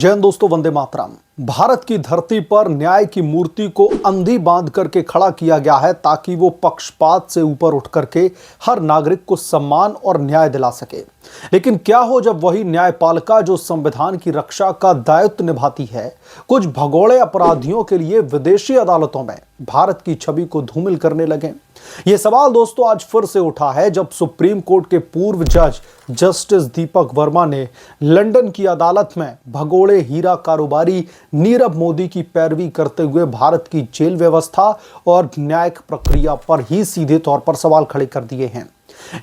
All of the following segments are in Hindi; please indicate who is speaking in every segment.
Speaker 1: जय हिंद दोस्तों, वंदे मातरम। भारत की धरती पर न्याय की मूर्ति को अंधी बांध करके खड़ा किया गया है ताकि वो पक्षपात से ऊपर उठ करके हर नागरिक को सम्मान और न्याय दिला सके। लेकिन क्या हो जब वही न्यायपालिका जो संविधान की रक्षा का दायित्व निभाती है, कुछ भगोड़े अपराधियों के लिए विदेशी अदालतों में भारत की छवि को धूमिल करने लगे। यह सवाल दोस्तों आज फिर से उठा है जब सुप्रीम कोर्ट के पूर्व जज जस्टिस दीपक वर्मा ने लंदन की अदालत में भगोड़े हीरा कारोबारी नीरव मोदी की पैरवी करते हुए भारत की जेल व्यवस्था और न्यायिक प्रक्रिया पर ही सीधे तौर पर सवाल खड़े कर दिए हैं।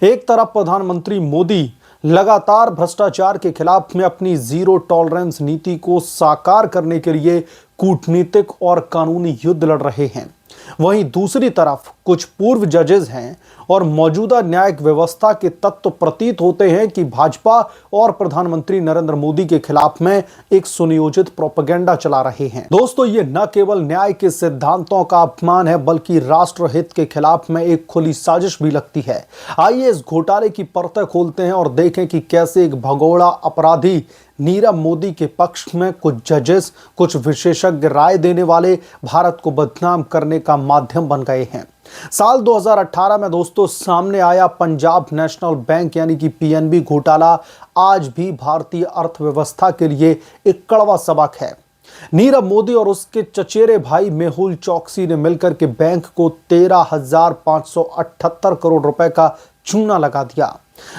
Speaker 1: एक तरफ प्रधानमंत्री मोदी लगातार भ्रष्टाचार के खिलाफ में अपनी जीरो टॉलरेंस नीति को साकार करने के लिए कूटनीतिक और कानूनी युद्ध लड़ रहे हैं, वहीं दूसरी तरफ कुछ पूर्व जजेस हैं और मौजूदा न्यायिक व्यवस्था के तत्व प्रतीत होते हैं कि भाजपा और प्रधानमंत्री नरेंद्र मोदी के खिलाफ में एक सुनियोजित प्रोपेगेंडा चला रहे हैं। दोस्तों, ये न केवल न्याय के सिद्धांतों का अपमान है बल्कि राष्ट्रहित के खिलाफ में एक खुली साजिश भी लगती है। आइए इस घोटाले की परतें खोलते हैं और देखें कि कैसे एक भगोड़ा अपराधी नीरव मोदी के पक्ष में कुछ जजेस, कुछ विशेषज्ञ राय देने वाले भारत को बदनाम करने का माध्यम बन गए हैं। साल 2018 में दोस्तों सामने आया पंजाब नेशनल बैंक यानी कि पीएनबी घोटाला आज भी भारतीय अर्थव्यवस्था के लिए एक कड़वा सबक है। नीरव मोदी और उसके चचेरे भाई मेहुल चोकसी ने मिलकर के बैंक को 13,578 करोड़ रुपए का चूना लगा दिया,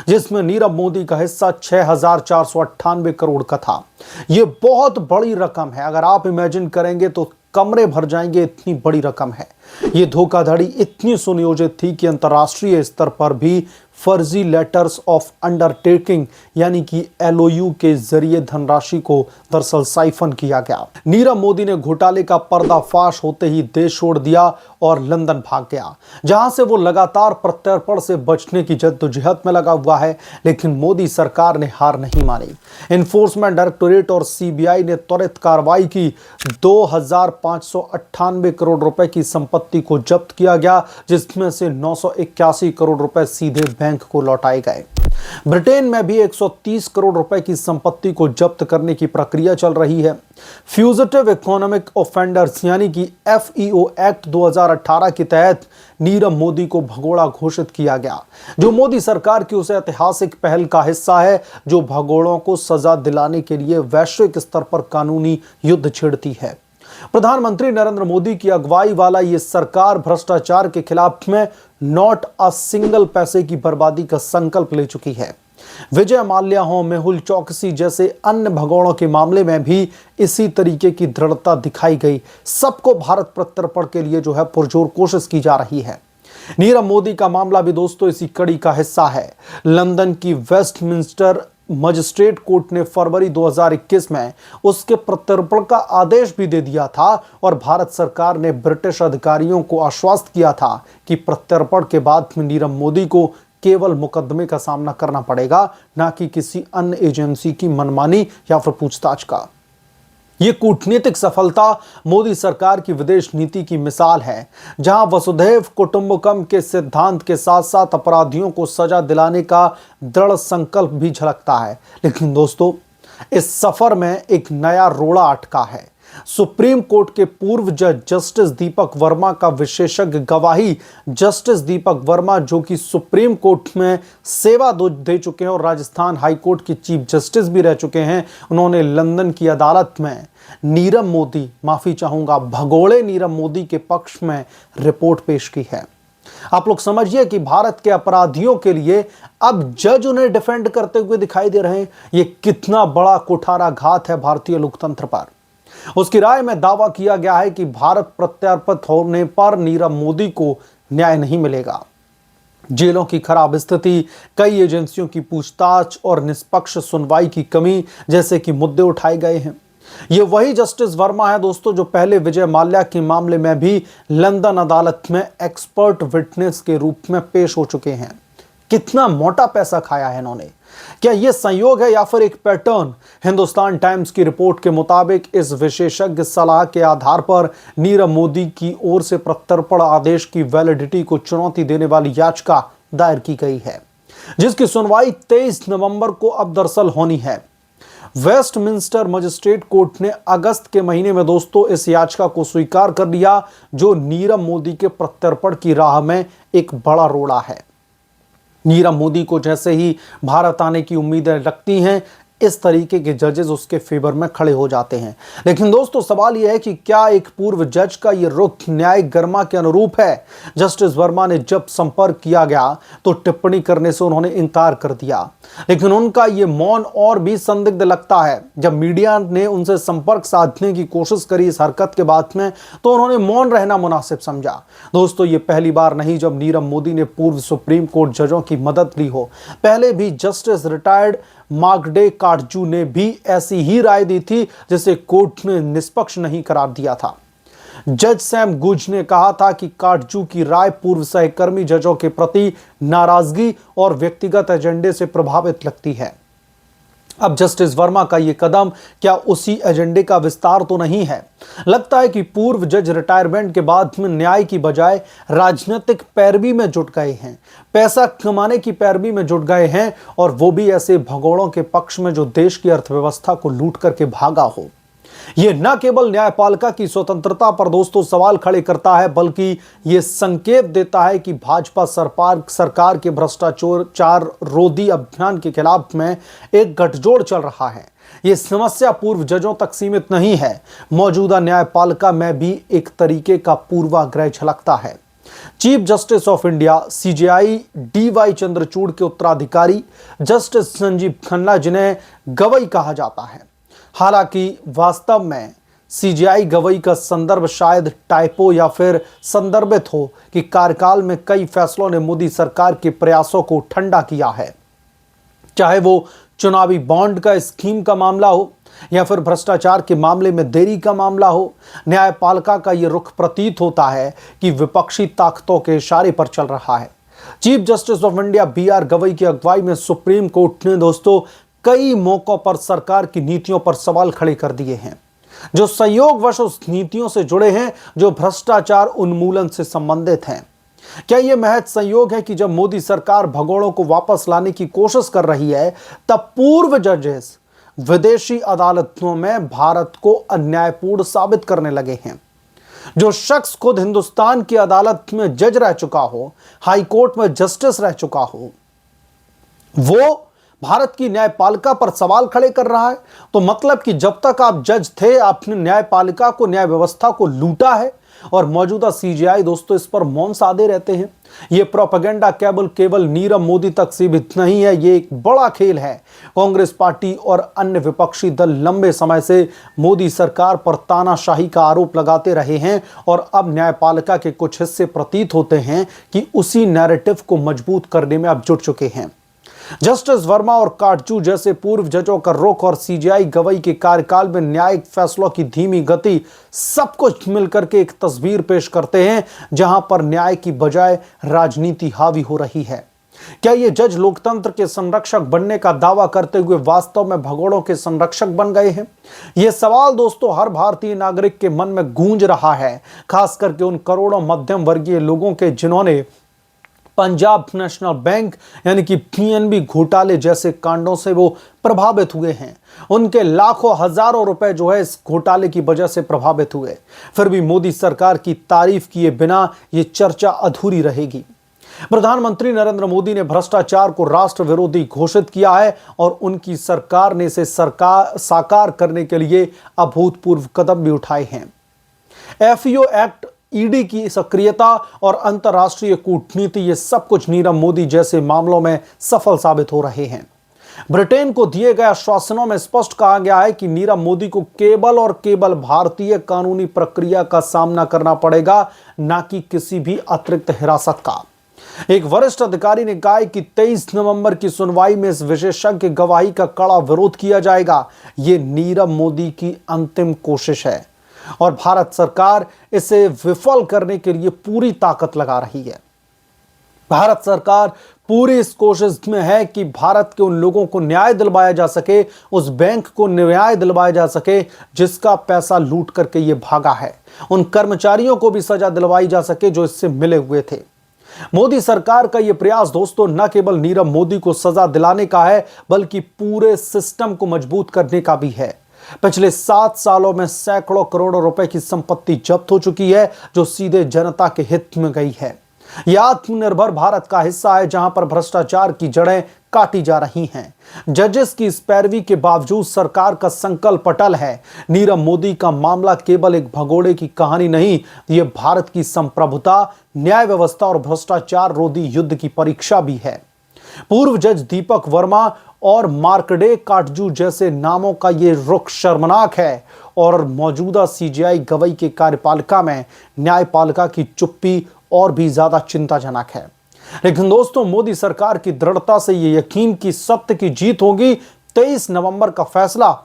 Speaker 1: जिसमें नीरव मोदी का हिस्सा 6,498 करोड़ का था। यह बहुत बड़ी रकम है, अगर आप इमेजिन करेंगे तो कमरे भर जाएंगे, इतनी बड़ी रकम है। यह धोखाधड़ी इतनी सुनियोजित थी कि अंतर्राष्ट्रीय स्तर पर भी फर्जी लेटर्स ऑफ अंडरटेकिंग यानी कि एलओयू के जरिए धनराशि को दरअसल साइफन किया गया। नीरव मोदी ने घोटाले का पर्दाफाश होते ही देश छोड़ दिया और लंदन भाग गया, जहां से वो लगातार प्रत्यर्पण से बचने की जद्दोजहद में लगा हुआ है। लेकिन मोदी सरकार ने हार नहीं मानी। एनफोर्समेंट डायरेक्टोरेट और सीबीआई ने त्वरित कार्रवाई की। 2,598 करोड़ रुपए की संपत्ति को जब्त किया गया, जिसमें से 981 करोड़ रुपए सीधे बैंक को लौटाए गए। ब्रिटेन में भी 130 करोड़ रुपए की संपत्ति को जब्त करने की प्रक्रिया चल रही है। फ्यूजिटिव इकोनॉमिक ऑफेंडर्स यानी कि एफईओ एक्ट 2018 के तहत नीरव मोदी को भगोड़ा घोषित किया गया, जो मोदी सरकार की उस ऐतिहासिक पहल का हिस्सा है जो भगोड़ों को सजा दिलाने के लिए वैश्विक स्तर पर कानूनी युद्ध छेड़ती है। प्रधानमंत्री नरेंद्र मोदी की अगुवाई वाला ये सरकार भ्रष्टाचार के खिलाफ में नॉट अ सिंगल पैसे की बर्बादी का संकल्प ले चुकी है। विजय माल्या हो, मेहुल चोकसी जैसे अन्य भगोड़ों के मामले में भी इसी तरीके की दृढ़ता दिखाई गई। सबको भारत प्रत्यर्पण के लिए जो है पुरजोर कोशिश की जा रही है। नीरव मोदी का मामला भी दोस्तों इसी कड़ी का हिस्सा है। लंदन की वेस्टमिंस्टर मजिस्ट्रेट कोर्ट ने फरवरी 2021 में उसके प्रत्यर्पण का आदेश भी दे दिया था और भारत सरकार ने ब्रिटिश अधिकारियों को आश्वस्त किया था कि प्रत्यर्पण के बाद में नीरव मोदी को केवल मुकदमे का सामना करना पड़ेगा, ना कि किसी अन्य एजेंसी की मनमानी या फिर पूछताछ का। यह कूटनीतिक सफलता मोदी सरकार की विदेश नीति की मिसाल है, जहां वसुधैव कुटुंबकम के सिद्धांत के साथ साथ अपराधियों को सजा दिलाने का दृढ़ संकल्प भी झलकता है। लेकिन दोस्तों, इस सफर में एक नया रोड़ा अटका है। सुप्रीम कोर्ट के पूर्व जज जस्टिस दीपक वर्मा का विशेषज्ञ गवाही जस्टिस दीपक वर्मा, जो कि सुप्रीम कोर्ट में सेवा दे चुके हैं और राजस्थान हाई कोर्ट के चीफ जस्टिस भी रह चुके हैं, उन्होंने लंदन की अदालत में नीरव मोदी, माफी चाहूंगा, भगोड़े नीरव मोदी के पक्ष में रिपोर्ट पेश की है। आप लोग समझिए कि भारत के अपराधियों के लिए अब जज उन्हें डिफेंड करते हुए दिखाई दे रहे हैं। यह कितना बड़ा कुठाराघात है भारतीय लोकतंत्र पर। उसकी राय में दावा किया गया है कि भारत प्रत्यर्पित होने पर नीरव मोदी को न्याय नहीं मिलेगा। जेलों की खराब स्थिति, कई एजेंसियों की पूछताछ और निष्पक्ष सुनवाई की कमी जैसे कि मुद्दे उठाए गए हैं। ये वही जस्टिस वर्मा है दोस्तों जो पहले विजय माल्या के मामले में भी लंदन अदालत में एक्सपर्ट विटनेस के रूप में पेश हो चुके हैं। कितना मोटा पैसा खाया है इन्होंने। क्या यह संयोग है या फिर एक पैटर्न? हिंदुस्तान टाइम्स की रिपोर्ट के मुताबिक इस विशेषज्ञ सलाह के आधार पर नीरव मोदी की ओर से प्रत्यर्पण आदेश की वैलिडिटी को चुनौती देने वाली याचिका दायर की गई है, जिसकी सुनवाई 23 नवंबर को अब दरअसल होनी है। वेस्टमिंस्टर मजिस्ट्रेट कोर्ट ने अगस्त के महीने में दोस्तों इस याचिका को स्वीकार कर लिया, जो नीरव मोदी के प्रत्यर्पण की राह में एक बड़ा रोड़ा है। नीरव मोदी को जैसे ही भारत आने की उम्मीदें लगती हैं, इस तरीके के जजेस उसके फेवर में खड़े हो जाते हैं। लेकिन दोस्तों सवाल यह है कि क्या एक पूर्व जज का यह रुख न्यायिक गरिमा के अनुरूप है? जस्टिस वर्मा ने जब संपर्क किया गया तो टिप्पणी करने से उन्होंने इनकार कर दिया, लेकिन उनका यह मौन और भी संदिग्ध लगता है। जब मीडिया ने उनसे संपर्क साधने की कोशिश करी इस हरकत के बाद में, तो उन्होंने मौन रहना मुनासिब समझा। दोस्तों ये पहली बार नहीं जब नीरव मोदी ने पूर्व सुप्रीम कोर्ट जजों की मदद ली हो। पहले भी जस्टिस रिटायर्ड मार्कडे काटजू ने भी ऐसी ही राय दी थी, जिसे कोर्ट ने निष्पक्ष नहीं करार दिया था। जज सैम गुज ने कहा था कि काटजू की राय पूर्व सहकर्मी जजों के प्रति नाराजगी और व्यक्तिगत एजेंडे से प्रभावित लगती है। अब जस्टिस वर्मा का यह कदम क्या उसी एजेंडे का विस्तार तो नहीं है? लगता है कि पूर्व जज रिटायरमेंट के बाद में न्याय की बजाय राजनीतिक पैरवी में जुट गए हैं, पैसा कमाने की पैरवी में जुट गए हैं, और वो भी ऐसे भगोड़ों के पक्ष में जो देश की अर्थव्यवस्था को लूट करके भागा हो। यह न केवल न्यायपालिका की स्वतंत्रता पर दोस्तों सवाल खड़े करता है, बल्कि यह संकेत देता है कि भाजपा सरकार के भ्रष्टाचार रोधी अभियान के खिलाफ में एक गठजोड़ चल रहा है। यह समस्या पूर्व जजों तक सीमित नहीं है, मौजूदा न्यायपालिका में भी एक तरीके का पूर्वाग्रह झलकता है। Chief justice of India CJI DY Chandrachud के उत्तराधिकारी जस्टिस संजीव खन्ना, जिन्हें गवई कहा जाता है, हालांकि वास्तव में सीजेआई गवई का संदर्भ शायद टाइपो या फिर संदर्भित हो कि कार्यकाल में कई फैसलों ने मोदी सरकार के प्रयासों को ठंडा किया है। चाहे वो चुनावी बॉन्ड का स्कीम का मामला हो या फिर भ्रष्टाचार के मामले में देरी का मामला हो, न्यायपालिका का यह रुख प्रतीत होता है कि विपक्षी ताकतों के इशारे पर चल रहा है। Chief justice of India BR Gavai की अगुवाई में सुप्रीम कोर्ट ने दोस्तों कई मौकों पर सरकार की नीतियों पर सवाल खड़े कर दिए हैं, जो संयोगवश उस नीतियों से जुड़े हैं जो भ्रष्टाचार उन्मूलन से संबंधित हैं। क्या यह महज संयोग है कि जब मोदी सरकार भगोड़ों को वापस लाने की कोशिश कर रही है, तब पूर्व जजेस विदेशी अदालतों में भारत को अन्यायपूर्ण साबित करने लगे हैं? जो शख्स खुद हिंदुस्तान की अदालत में जज रह चुका हो, हाई कोर्ट में जस्टिस रह चुका हो, वो भारत की न्यायपालिका पर सवाल खड़े कर रहा है, तो मतलब कि जब तक आप जज थे आपने न्यायपालिका को, न्याय व्यवस्था को लूटा है, और मौजूदा सीजेआई दोस्तों इस पर मौन साधे रहते हैं। यह प्रोपेगेंडा केवल नीरव मोदी तक सीमित नहीं है, यह एक बड़ा खेल है। कांग्रेस पार्टी और अन्य विपक्षी दल लंबे समय से मोदी सरकार पर तानाशाही का आरोप लगाते रहे हैं, और अब न्यायपालिका के कुछ हिस्से प्रतीत होते हैं कि उसी नैरेटिव को मजबूत करने में अब जुट चुके हैं। जस्टिस वर्मा और काटजू जैसे पूर्व जजों का रुख और सीजेआई गवई के कार्यकाल में न्यायिक फैसलों की धीमी गति सब कुछ मिलकर के एक तस्वीर पेश करते हैं, जहां पर न्याय की बजाय राजनीति हावी हो रही है। क्या ये जज लोकतंत्र के संरक्षक बनने का दावा करते हुए वास्तव में भगोड़ों के संरक्षक बन गए हैं? यह सवाल दोस्तों हर भारतीय नागरिक के मन में गूंज रहा है, खास करके उन करोड़ों मध्यम वर्गीय लोगों के जिन्होंने पंजाब नेशनल बैंक यानी कि पीएनबी घोटाले जैसे कांडों से वो प्रभावित हुए हैं। उनके लाखों हजारों रुपए जो है इस घोटाले की वजह से प्रभावित हुए। फिर भी मोदी सरकार की तारीफ किए बिना ये चर्चा अधूरी रहेगी। प्रधानमंत्री नरेंद्र मोदी ने भ्रष्टाचार को राष्ट्र विरोधी घोषित किया है, और उनकी सरकार ने इसे साकार करने के लिए अभूतपूर्व कदम भी उठाए हैं। एफईओ एक्ट, ईडी की सक्रियता और अंतर्राष्ट्रीय कूटनीति, ये सब कुछ नीरव मोदी जैसे मामलों में सफल साबित हो रहे हैं। ब्रिटेन को दिए गए आश्वासनों में स्पष्ट कहा गया है कि नीरव मोदी को केवल और केवल भारतीय कानूनी प्रक्रिया का सामना करना पड़ेगा, न कि किसी भी अतिरिक्त हिरासत का। एक वरिष्ठ अधिकारी ने कहा कि 23 नवंबर की सुनवाई में इस विशेषज्ञ गवाही का कड़ा विरोध किया जाएगा। यह नीरव मोदी की अंतिम कोशिश है, और भारत सरकार इसे विफल करने के लिए पूरी ताकत लगा रही है। भारत सरकार पूरी इस कोशिश में है कि भारत के उन लोगों को न्याय दिलवाया जा सके, उस बैंक को न्याय दिलवाया जा सके जिसका पैसा लूट करके ये भागा है, उन कर्मचारियों को भी सजा दिलवाई जा सके जो इससे मिले हुए थे। मोदी सरकार का यह प्रयास दोस्तों न केवल नीरव मोदी को सजा दिलाने का है, बल्कि पूरे सिस्टम को मजबूत करने का भी है। पिछले 7 सालों में सैकड़ों करोड़ों रुपए की संपत्ति जब्त हो चुकी है, जो सीधे जनता के हित में गई है। यह आत्मनिर्भर भारत का हिस्सा है, जहां पर भ्रष्टाचार की जड़ें काटी जा रही हैं। जजेस की इस पैरवी के बावजूद सरकार का संकल्प अटल है। नीरव मोदी का मामला केवल एक भगोड़े की कहानी नहीं, यह भारत की संप्रभुता, न्याय व्यवस्था और भ्रष्टाचार रोधी युद्ध की परीक्षा भी है। पूर्व जज दीपक वर्मा और मार्कंडेय काटजू जैसे नामों का यह रुख शर्मनाक है, और मौजूदा सीजेआई गवई के कार्यपालिका में न्यायपालिका की चुप्पी और भी ज्यादा चिंताजनक है। लेकिन दोस्तों, मोदी सरकार की दृढ़ता से यह यकीन कि सत्य की जीत होगी। 23 नवंबर का फैसला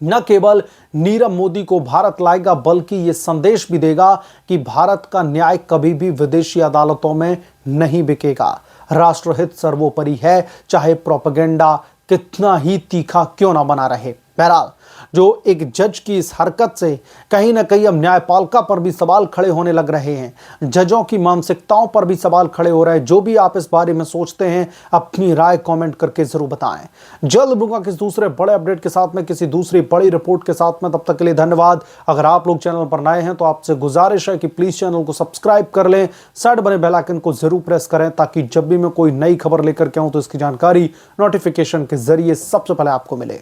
Speaker 1: न केवल नीरव मोदी को भारत लाएगा, बल्कि यह संदेश भी देगा कि भारत का न्याय कभी भी विदेशी अदालतों में नहीं बिकेगा। राष्ट्रहित सर्वोपरि है, चाहे प्रोपेगेंडा कितना ही तीखा क्यों ना बना रहे। बहरहाल, जो एक जज की इस हरकत से कहीं ना कहीं अब न्यायपालिका पर भी सवाल खड़े होने लग रहे हैं। जजों की मानसिकताओं पर भी सवाल खड़े हो रहे हैं। जो भी आप इस बारे में सोचते हैं, अपनी राय कमेंट करके जरूर बताएं। जल्द मिलूंगा किसी दूसरे बड़े अपडेट के साथ में, किसी दूसरी बड़ी रिपोर्ट के साथ में। तब तक के लिए धन्यवाद। अगर आप लोग चैनल पर नए हैं तो आपसे गुजारिश है कि प्लीज चैनल को सब्सक्राइब कर लें, साइड बने बेल आइकन को जरूर प्रेस करें, ताकि जब भी मैं कोई नई खबर लेकर के आऊं तो इसकी जानकारी नोटिफिकेशन के जरिए सबसे पहले आपको मिले।